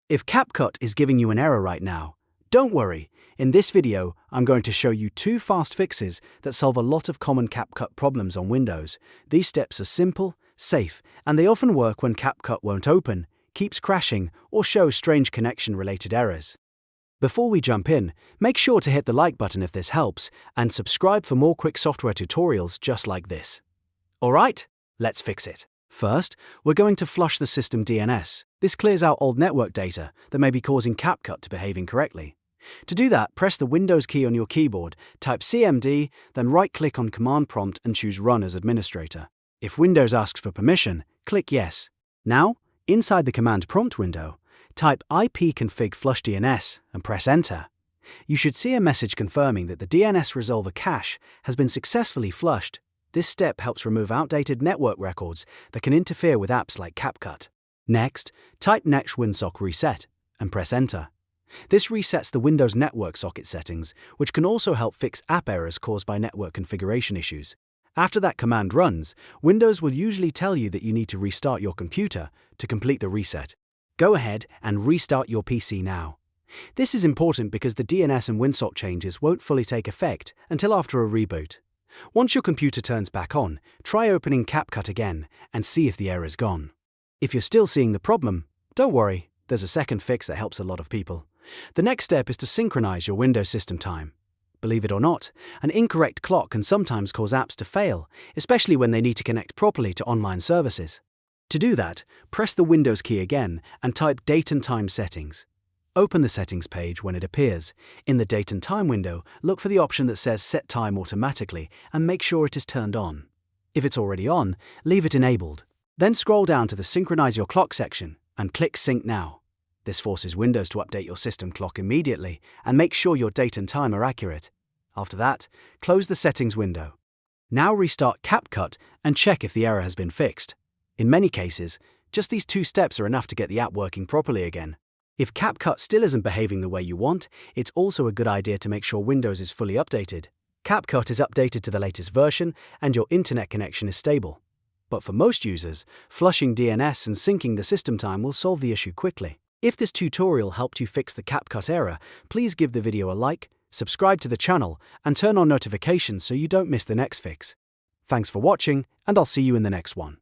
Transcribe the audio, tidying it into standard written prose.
If CapCut is giving you an error right now, don't worry. In this video, I'm going to show you 2 fast fixes that solve a lot of common CapCut problems on Windows. These steps are simple, safe, and they often work when CapCut won't open, keeps crashing, or shows strange connection-related errors. Before we jump in, make sure to hit the like button if this helps, and subscribe for more quick software tutorials just like this. Alright, let's fix it. First, we're going to flush the System DNS. This clears out old network data that may be causing CapCut to behave incorrectly. To do that, press the Windows key on your keyboard, type CMD, then right-click on Command Prompt and choose Run as Administrator. If Windows asks for permission, click Yes. Now, inside the Command Prompt window, type ipconfig flush DNS and press Enter. You should see a message confirming that the DNS resolver cache has been successfully flushed. This step helps remove outdated network records that can interfere with apps like CapCut. Next, type Next Winsock Reset and press Enter. This resets the Windows network socket settings, which can also help fix app errors caused by network configuration issues. After that command runs, Windows will usually tell you that you need to restart your computer to complete the reset. Go ahead and restart your PC now. This is important because the DNS and Winsock changes won't fully take effect until after a reboot. Once your computer turns back on, try opening CapCut again and see if the error is gone. If you're still seeing the problem, don't worry, there's a second fix that helps a lot of people. The next step is to synchronize your Windows system time. Believe it or not, an incorrect clock can sometimes cause apps to fail, especially when they need to connect properly to online services. To do that, press the Windows key again and type Date and Time Settings. Open the settings page when it appears. In the Date and Time window, look for the option that says Set Time Automatically and make sure it is turned on. If it's already on, leave it enabled. Then scroll down to the Synchronize Your Clock section and click Sync Now. This forces Windows to update your system clock immediately and make sure your date and time are accurate. After that, close the Settings window. Now restart CapCut and check if the error has been fixed. In many cases, just these 2 steps are enough to get the app working properly again. If CapCut still isn't behaving the way you want, it's also a good idea to make sure Windows is fully updated. CapCut is updated to the latest version and your internet connection is stable. But for most users, flushing DNS and syncing the system time will solve the issue quickly. If this tutorial helped you fix the CapCut error, please give the video a like, subscribe to the channel, and turn on notifications so you don't miss the next fix. Thanks for watching, and I'll see you in the next one.